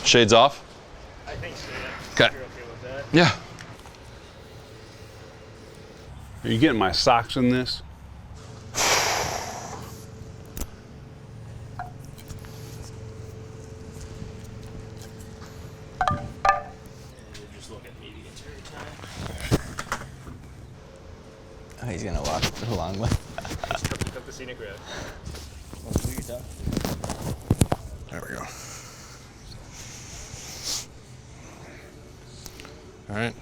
Shades off? I think so, yeah. Okay. If you're okay with that. Yeah. Are you getting my socks in this? Just look at media time. Oh, he's gonna walk the long way. Just took the scenic route. There we go. All right.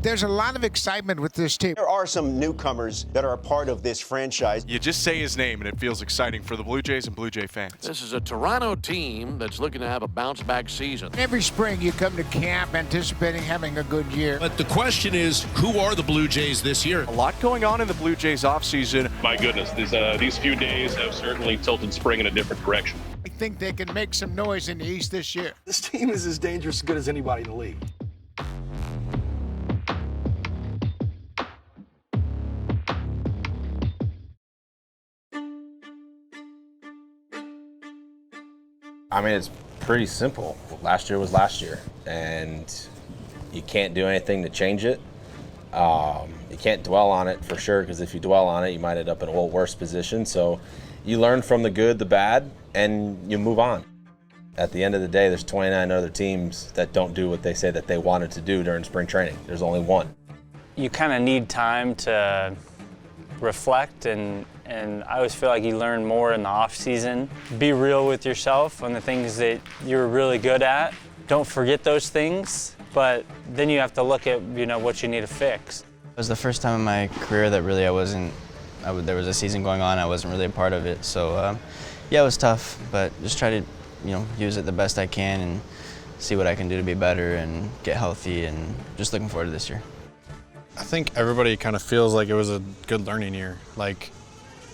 There's a lot of excitement with this team. There are some newcomers that are a part of this franchise. You just say his name and it feels exciting for the Blue Jays and Blue Jay fans. This is a Toronto team that's looking to have a bounce-back season. Every spring you come to camp anticipating having a good year. But the question is, who are the Blue Jays this year? A lot going on in the Blue Jays offseason. My goodness, these few days have certainly tilted spring in a different direction. I think they can make some noise in the East this year. This team is as dangerous as good as anybody in the league. I mean, it's pretty simple. Last year was last year, and you can't do anything to change it. You can't dwell on it for sure, because if you dwell on it, you might end up in a worse position. So you learn from the good, the bad, and you move on. At the end of the day, there's 29 other teams that don't do what they say that they wanted to do during spring training. There's only one. You kind of need time to reflect, and I always feel like you learn more in the off season. Be real with yourself on the things that you're really good at. Don't forget those things, but then you have to look at what you need to fix. It was the first time in my career that really there was a season going on. I wasn't really a part of it, so yeah, it was tough, but just try to use it the best I can and see what I can do to be better and get healthy, and just looking forward to this year. I think everybody kind of feels like it was a good learning year. Like,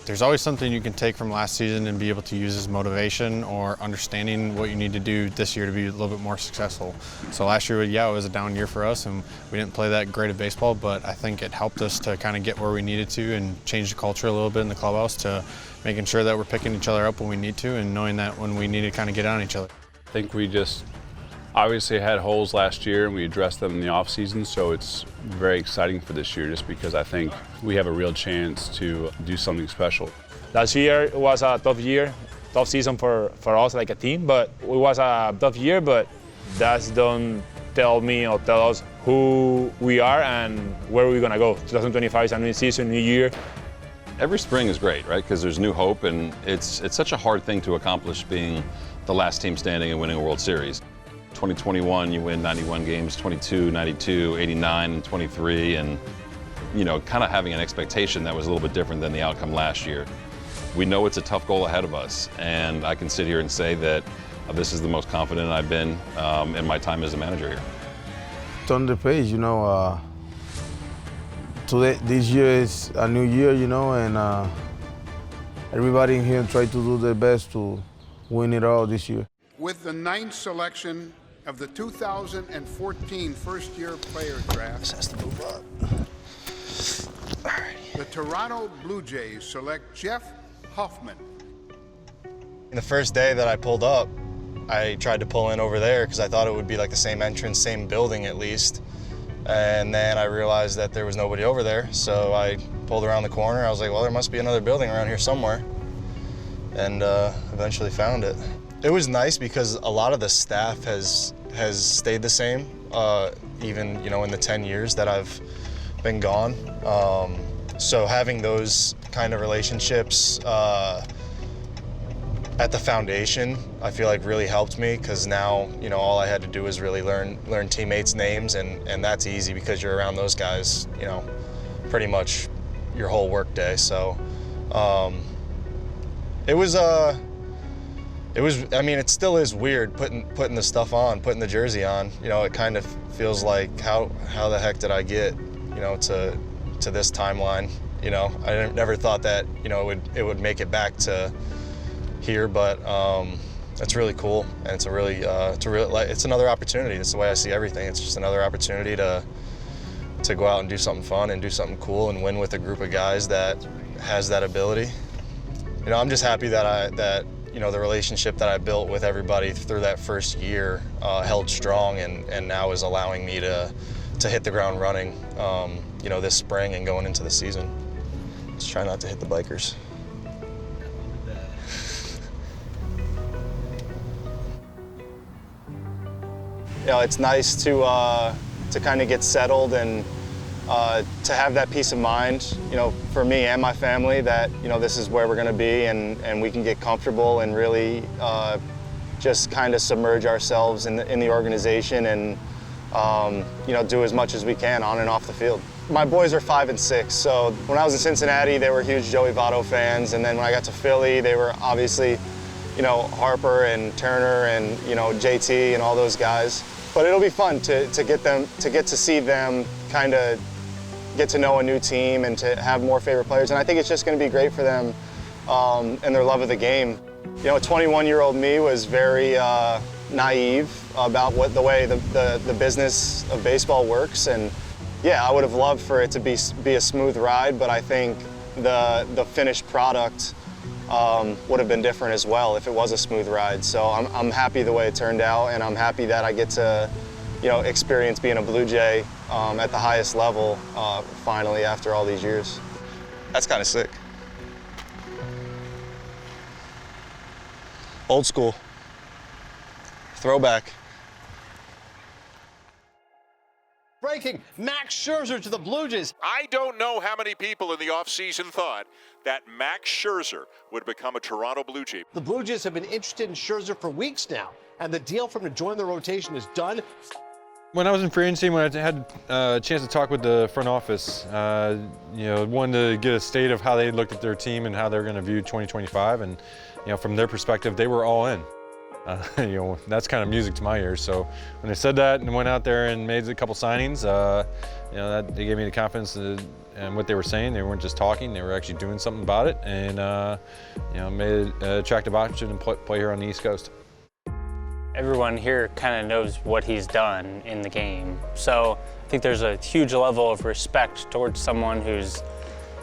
there's always something you can take from last season and be able to use as motivation or understanding what you need to do this year to be a little bit more successful. So last year, yeah, it was a down year for us, and we didn't play that great of baseball, but I think it helped us to kind of get where we needed to and change the culture a little bit in the clubhouse to making sure that we're picking each other up when we need to and knowing that when we need to kind of get on each other. I think we just obviously had holes last year and we addressed them in the off season, so it's very exciting for this year just because I think we have a real chance to do something special. Last year was a tough season for us like a team, but it was a tough year, but that don't tell me or tell us who we are and where we're gonna go. 2025 is a new season, new year. Every spring is great, right? Because there's new hope, and it's such a hard thing to accomplish being the last team standing and winning a World Series. 2021, you win 91 games, 22, 92, 89, and 23, and kind of having an expectation that was a little bit different than the outcome last year. We know it's a tough goal ahead of us, and I can sit here and say that this is the most confident I've been in my time as a manager here. On the page, today, this year is a new year, and everybody in here try to do their best to win it all this year. With the 9th selection of the 2014 first-year player draft, This has to move up. the Toronto Blue Jays select Jeff Hoffman. The first day that I pulled up, I tried to pull in over there because I thought it would be like the same entrance, same building at least. And then I realized that there was nobody over there, so I pulled around the corner. I was like, well, there must be another building around here somewhere, and eventually found it. It was nice because a lot of the staff has stayed the same, even in the 10 years that I've been gone. So having those kind of relationships at the foundation, I feel like really helped me, because now all I had to do was really learn teammates' names, and that's easy because you're around those guys pretty much your whole work day. So it was I mean, it still is weird putting the stuff on, putting the jersey on. It kind of feels like how the heck did I get to this timeline? I never thought that it would make it back to here, but it's really cool, and it's it's another opportunity. That's the way I see everything. It's just another opportunity to go out and do something fun and do something cool and win with a group of guys that has that ability. I'm just happy that you know, the relationship that I built with everybody through that first year held strong, and now is allowing me to hit the ground running, you know, this spring and going into the season. Just try not to hit the bikers. You know, it's nice to kind of get settled and to have that peace of mind, you know, for me and my family, that, you know, this is where we're going to be, and we can get comfortable and really just kind of submerge ourselves in the organization and, you know, do as much as we can on and off the field. My boys are 5 and 6, so when I was in Cincinnati, they were huge Joey Votto fans, and then when I got to Philly, they were obviously, you know, Harper and Turner and, you know, JT and all those guys. But it'll be fun to get to see them kind of get to know a new team and to have more favorite players. And I think it's just going to be great for them and their love of the game. You know, 21-year-old me was very naive about the way the business of baseball works. And yeah, I would have loved for it to be a smooth ride, but I think the finished product would have been different as well if it was a smooth ride. So I'm happy the way it turned out, and I'm happy that I get to, you know, experience being a Blue Jay at the highest level finally after all these years. That's kind of sick. Old school. Throwback. Breaking, Max Scherzer to the Blue Jays. I don't know how many people in the offseason thought that Max Scherzer would become a Toronto Blue Jay. The Blue Jays have been interested in Scherzer for weeks now, and the deal for him to join the rotation is done. When I was in free agency, when I had a chance to talk with the front office, you know, wanted to get a state of how they looked at their team and how they're going to view 2025, and you know, from their perspective, they were all in. You know, that's kind of music to my ears. So when they said that and went out there and made a couple signings, you know, they gave me the confidence and what they were saying. They weren't just talking; they were actually doing something about it, and you know, made it an attractive option and play here on the East Coast. Everyone here kind of knows what he's done in the game, so I think there's a huge level of respect towards someone who's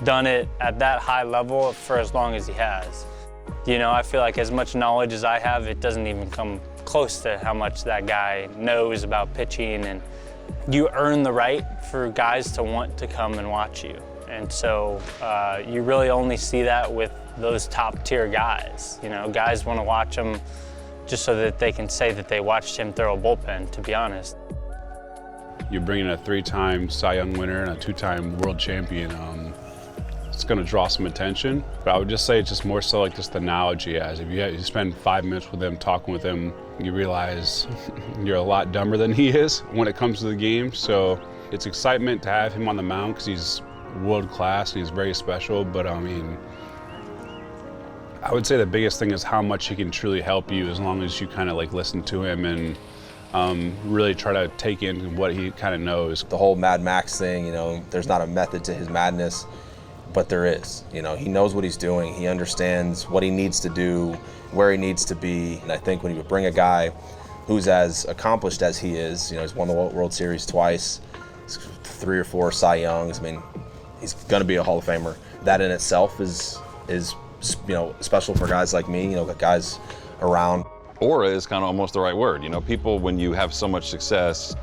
done it at that high level for as long as he has. You know, I feel like as much knowledge as I have, it doesn't even come close to how much that guy knows about pitching, and you earn the right for guys to want to come and watch you. And so you really only see that with those top tier guys. You know, guys want to watch him just so that they can say that they watched him throw a bullpen, to be honest. You bring in a 3-time Cy Young winner and a 2-time world champion. It's going to draw some attention, but I would just say it's just more so like just the knowledge he has. If you spend 5 minutes with him, talking with him, you realize you're a lot dumber than he is when it comes to the game. So it's excitement to have him on the mound because he's world class and he's very special. But I mean, I would say the biggest thing is how much he can truly help you as long as you kind of like listen to him and really try to take in what he kind of knows. The whole Mad Max thing, you know, there's not a method to his madness. But there is. You know, he knows what he's doing. He understands what he needs to do, where he needs to be. And I think when you bring a guy who's as accomplished as he is, you know, he's won the World Series twice, 3 or 4 Cy Youngs. I mean, he's going to be a Hall of Famer. That in itself is you know, special for guys like me. You know, guys around. Aura is kind of almost the right word. You know, people, when you have so much success,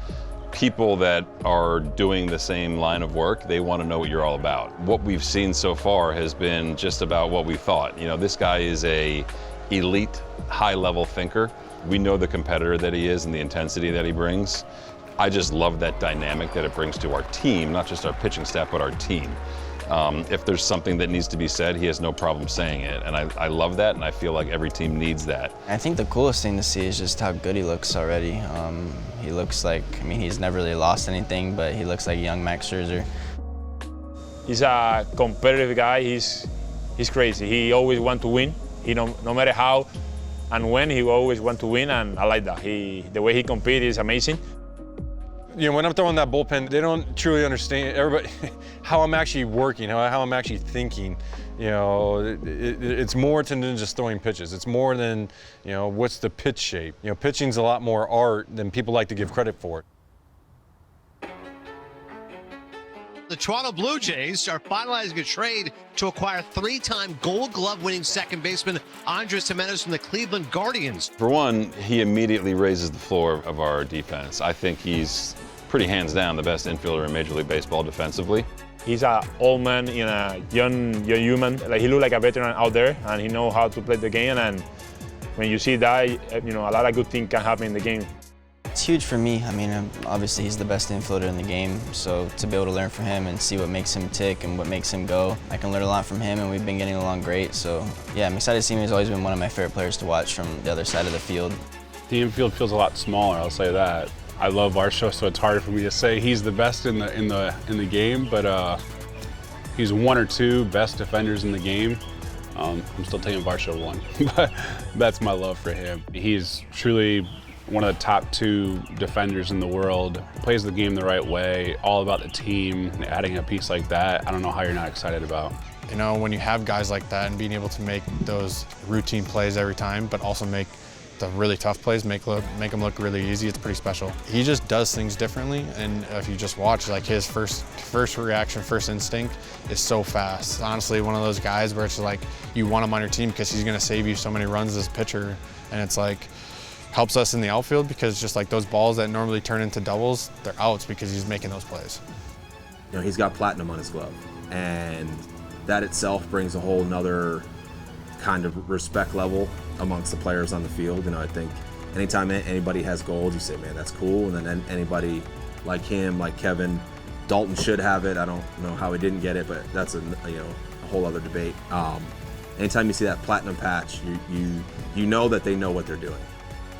people that are doing the same line of work, they want to know what you're all about. What we've seen so far has been just about what we thought. You know, this guy is a elite, high-level thinker. We know the competitor that he is and the intensity that he brings. I just love that dynamic that it brings to our team, not just our pitching staff, but our team. If there's something that needs to be said, he has no problem saying it. And I love that, and I feel like every team needs that. I think the coolest thing to see is just how good he looks already. He looks like, I mean, he's never really lost anything, but he looks like young Max Scherzer. He's a competitive guy. He's crazy. He always wants to win. No matter how and when, he always wants to win, and I like that. The way he competes is amazing. You know, when I'm throwing that bullpen, they don't truly understand how I'm actually working, how I'm actually thinking. You know, it's more than just throwing pitches. It's more than, you know, what's the pitch shape. You know, pitching's a lot more art than people like to give credit for. The Toronto Blue Jays are finalizing a trade to acquire three-time Gold Glove-winning second baseman Andres Gimenez from the Cleveland Guardians. For one, he immediately raises the floor of our defense. I think he's pretty hands down the best infielder in Major League Baseball defensively. He's an old man in a young human. Like, he looks like a veteran out there, and he knows how to play the game. And when you see that, you know, a lot of good things can happen in the game. It's huge for me. I mean, obviously he's the best infielder in the game, so to be able to learn from him and see what makes him tick and what makes him go, I can learn a lot from him, and we've been getting along great. So yeah, I'm excited to see him. He's always been one of my favorite players to watch from the other side of the field. The infield feels a lot smaller, I'll say that. I love Varsho, so it's hard for me to say he's the best in the game, but he's one or two best defenders in the game. I'm still taking Varsho one, but that's my love for him. He's truly one of the top two defenders in the world, plays the game the right way, all about the team. Adding a piece like that, I don't know how you're not excited about. You know, when you have guys like that and being able to make those routine plays every time, but also make the really tough plays, make them look really easy, it's pretty special. He just does things differently, and if you just watch, like, his first reaction, first instinct is so fast. Honestly, one of those guys where it's like you want him on your team because he's gonna save you so many runs as a pitcher, and it's like, helps us in the outfield because just like those balls that normally turn into doubles, they're outs because he's making those plays. You know, he's got platinum on his glove, and that itself brings a whole nother kind of respect level amongst the players on the field. You know, I think anytime anybody has gold, you say, man, that's cool. And then anybody like him, like Kevin, Dalton should have it. I don't know how he didn't get it, but that's a whole other debate. Anytime you see that platinum patch, you know that they know what they're doing.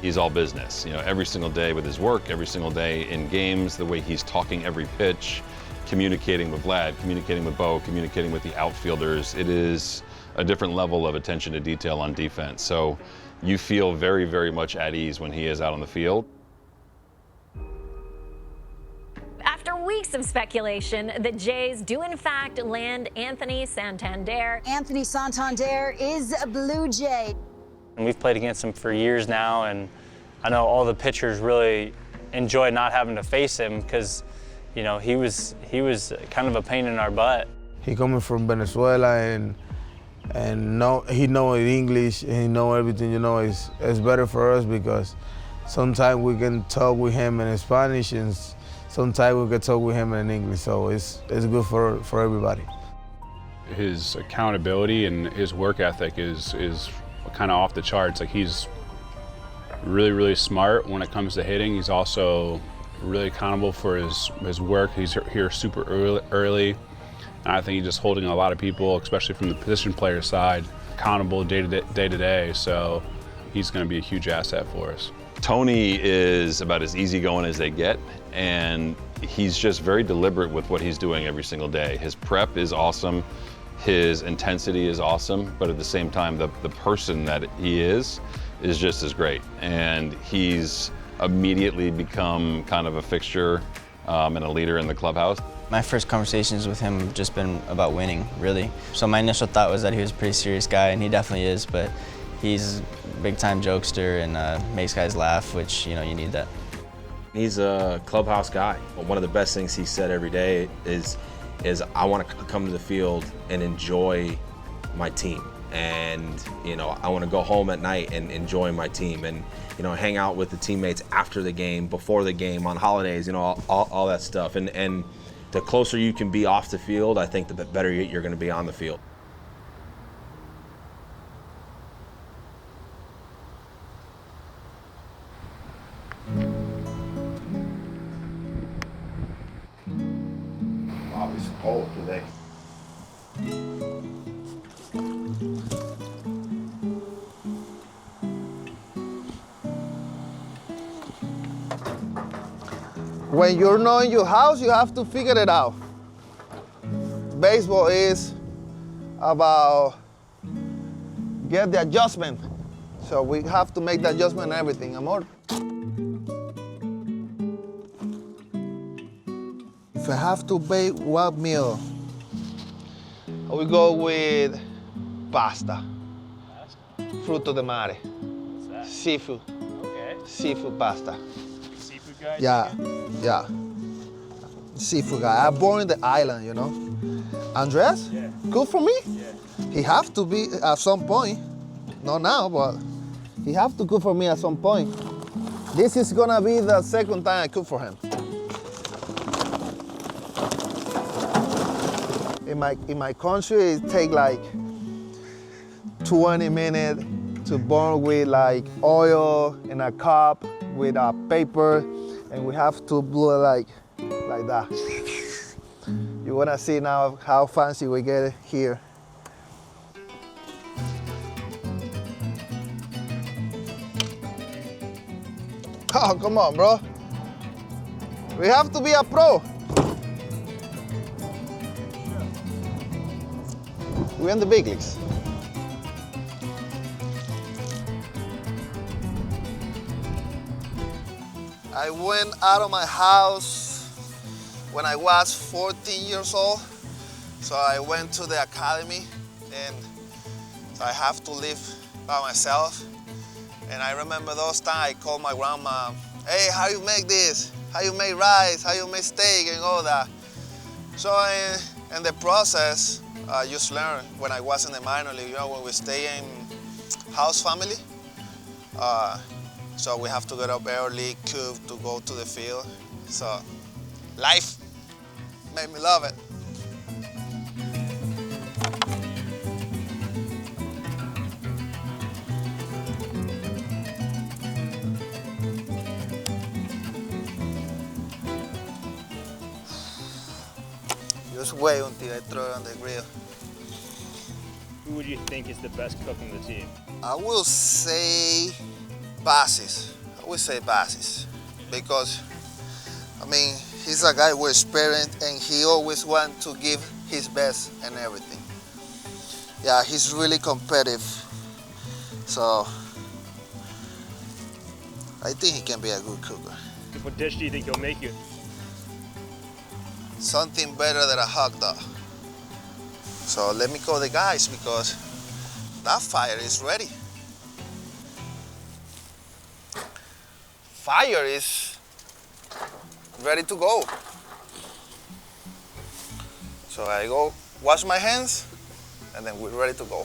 He's all business, you know, every single day with his work, every single day in games, the way he's talking every pitch, communicating with Vlad, communicating with Bo, communicating with the outfielders. It is a different level of attention to detail on defense. So you feel very, very much at ease when he is out on the field. After weeks of speculation, the Jays do in fact land Anthony Santander. Anthony Santander is a Blue Jay. And we've played against him for years now, and I know all the pitchers really enjoy not having to face him because, you know, he was kind of a pain in our butt. He coming from Venezuela and he know English and he know everything. You know, it's better for us because sometimes we can talk with him in Spanish and sometimes we can talk with him in English. So it's good for everybody. His accountability and his work ethic is kind of off the charts. Like, he's really, really smart when it comes to hitting. He's also really accountable for his work. He's here super early. And I think he's just holding a lot of people, especially from the position player side, accountable day to day. So he's going to be a huge asset for us. Tony is about as easygoing as they get, and he's just very deliberate with what he's doing every single day. His prep is awesome. His intensity is awesome, but at the same time, the person that he is just as great. And he's immediately become kind of a fixture and a leader in the clubhouse. My first conversations with him have just been about winning, really. So my initial thought was that he was a pretty serious guy, and he definitely is, but he's a big-time jokester and makes guys laugh, which, you know, you need that. He's a clubhouse guy. One of the best things he said every day is I want to come to the field and enjoy my team. And, you know, I want to go home at night and enjoy my team and, you know, hang out with the teammates after the game, before the game, on holidays, you know, all that stuff. And the closer you can be off the field, I think the better you're going to be on the field. Wow, it's cold today. When you're not in your house, you have to figure it out. Baseball is about get the adjustment. So we have to make the adjustment and everything, amor. If I have to bake what meal, I will go with pasta. Fruto de mare. What's that? Seafood. Okay. Seafood pasta. Seafood guy? Yeah, yeah. seafood guy. I'm born in the island, you know. Andres? Yeah. Cook for me? Yeah. He have to be at some point. Not now, but he have to cook for me at some point. This is gonna be the second time I cook for him. In my country, it take like 20 minutes to burn with like oil in a cup with a paper, and we have to blow it like that. You wanna see now how fancy we get it here. Oh, come on, bro. We have to be a pro. We're in the big leagues. I went out of my house when I was 14 years old. So I went to the academy, and so I have to live by myself. And I remember those times I called my grandma, hey, how you make this? How you make rice? How you make steak and all that? So in the process, I just learned when I was in the minor league, you know, when we stay in house family. So we have to get up early, cook, to go to the field. So life made me love it. Just wait until I throw it on the grill. Who would you think is the best cook on the team? I will say Basis. I will say Basis because, I mean, he's a guy with experience and he always wants to give his best and everything. Yeah, he's really competitive. So I think he can be a good cooker. What dish do you think he'll make you? Something better than a hot dog. So let me call the guys because that fire is ready. Fire is ready to go. So I go wash my hands and then we're ready to go.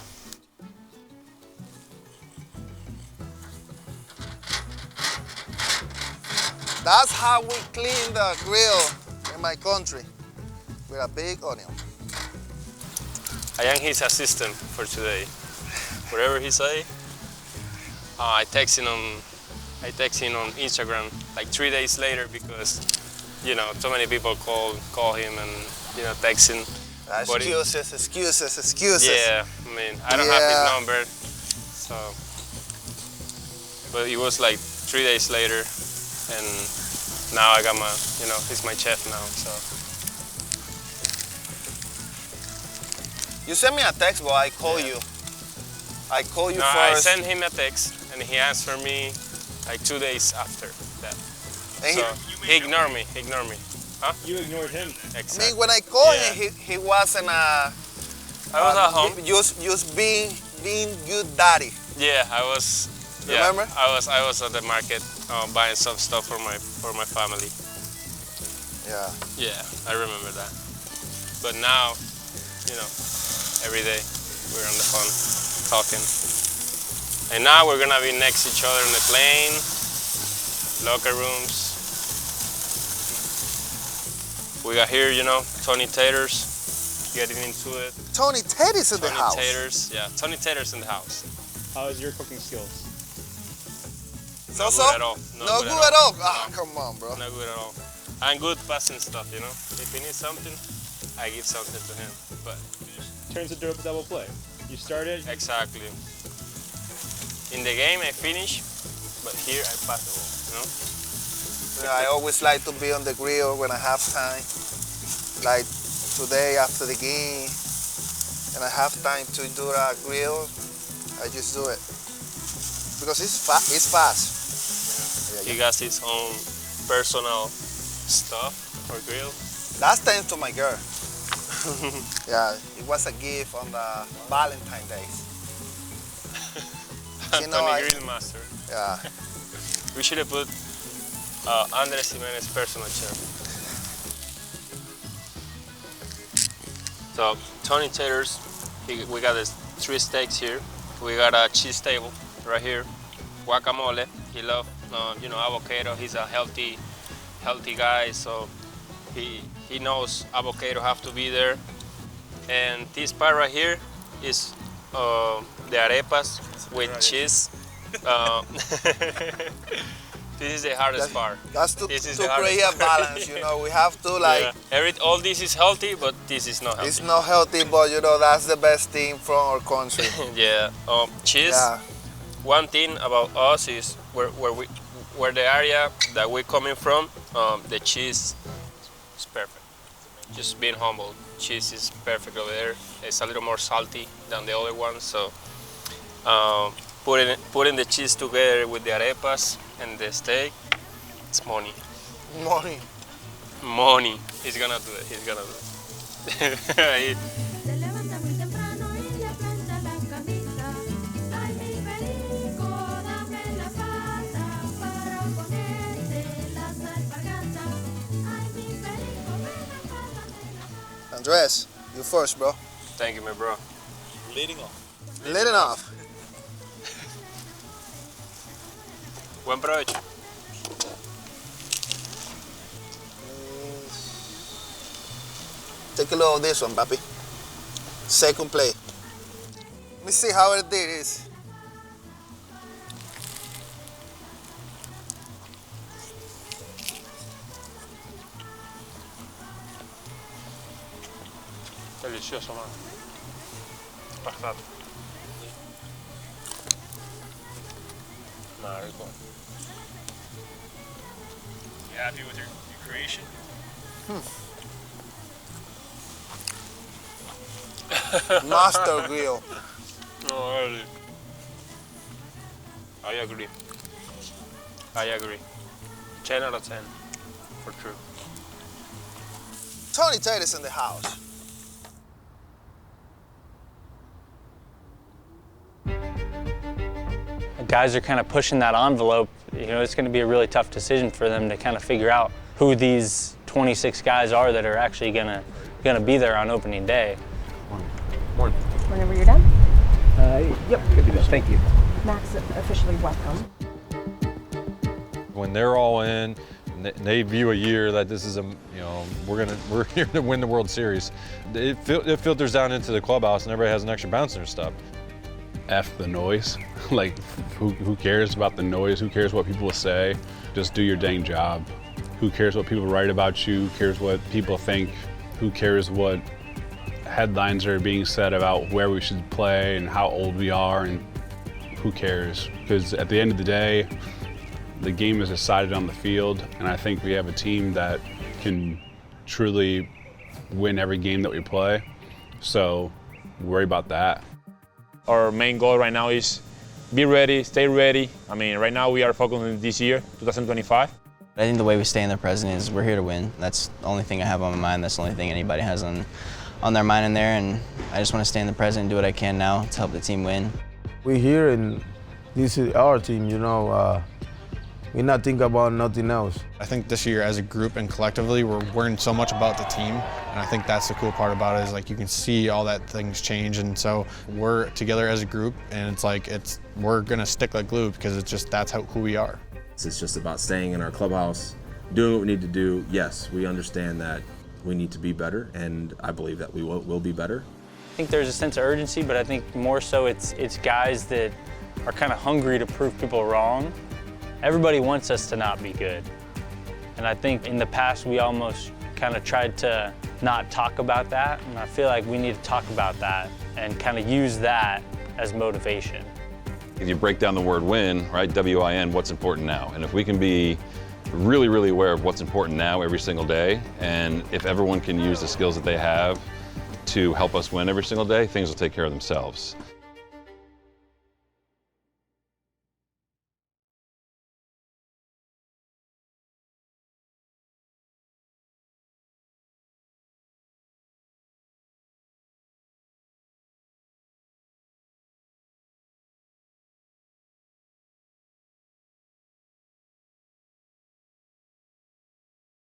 That's how we clean the grill in my country, with a big onion. I am his assistant for today. Whatever he say, I text him on Instagram like 3 days later because, you know, so many people call him and, you know, text him. Excuses. Yeah, I mean, I don't have his number, so. But it was like 3 days later, and now I got my, you know, he's my chef now, so. You sent me a text, but I call you. I call you first. I sent him a text, and he answered me like 2 days after that. And so he ignored me. Huh? You ignored him. I Exactly. mean, when I called him, he wasn't I was at home. Just being good daddy. Yeah, I was. Remember? Yeah, I was at the market buying some stuff for my family. Yeah. Yeah, I remember that. But now, you know, every day we're on the phone talking. And now we're gonna be next to each other on the plane, locker rooms. We got here, you know, Tony Taters, getting into it. Tony Taters in the house? Tony Taters in the house. How is your cooking skills? So? Good at all. No good at all? Ah, come on, bro. Not good at all. I'm good passing stuff, you know. If he needs something, I give something to him. But turns into a double play. You started. Exactly. In the game, I finish, but here I pass the ball, you know. I always like to be on the grill when I have time. Like today after the game, and I have time to do a grill, I just do it. Because it's fast. He got his own personal stuff for grill. That's thanks to my girl. Yeah, it was a gift on the Valentine's Day. Tony Grill Master. Yeah. We should have put Andres Jimenez personal chef. So Tony Taylor's, we got this 3 steaks here. We got a cheese table right here. Guacamole. He loves, avocado. He's a healthy guy, so he knows avocado have to be there. And this part right here is the arepas with cheese. This is the hardest part. That's to create a balance, we have to all this is healthy, but this is not healthy. It's not healthy, but that's the best thing from our country. Yeah, cheese. Yeah. One thing about us is where the area that we're coming from, the cheese is perfect. Just being humble, cheese is perfect over there. It's a little more salty than the other ones, so putting the cheese together with the arepas and the steak, it's money. Money. Money. He's gonna do it. He's gonna do it. Andres, you first, bro. Thank you, my bro. Leading off. Leading off. Buen provecho. Take a look of this one, papi. Second plate. Let me see how it is. Delicioso, man. Pasado. Rico. You happy with your creation? Master grill. No, really. I agree. 10 out of 10, for true. Tony Taylor's in the house. Guys are kind of pushing that envelope. It's going to be a really tough decision for them to kind of figure out who these 26 guys are that are actually going to be there on opening day. Morning. Whenever you're done. Yep, good to go. Thank you. Max, officially welcome. When they're all in, and they view a year that this is we're here to win the World Series. It filters down into the clubhouse, and everybody has an extra bounce in their stuff. F the noise. Like, who cares about the noise? Who cares what people say? Just do your dang job. Who cares what people write about you? Who cares what people think? Who cares what headlines are being said about where we should play and how old we are? And who cares? Because at the end of the day, the game is decided on the field, and I think we have a team that can truly win every game that we play. So worry about that. Our main goal right now is be ready, stay ready. I mean, right now we are focused on this year, 2025. I think the way we stay in the present is we're here to win. That's the only thing I have on my mind. That's the only thing anybody has on their mind in there. And I just want to stay in the present and do what I can now to help the team win. We're here and this is our team, We're not thinking about nothing else. I think this year as a group and collectively, we're learning so much about the team. And I think that's the cool part about it is like you can see all that things change. And so we're together as a group and we're gonna stick like glue because that's who we are. It's just about staying in our clubhouse, doing what we need to do. Yes, we understand that we need to be better, and I believe that we will be better. I think there's a sense of urgency, but I think more so it's guys that are kind of hungry to prove people wrong. Everybody wants us to not be good. And I think in the past we almost kind of tried to not talk about that, and I feel like we need to talk about that and kind of use that as motivation. If you break down the word win, right, W-I-N, what's important now? And if we can be really, really aware of what's important now every single day, and if everyone can use the skills that they have to help us win every single day, things will take care of themselves.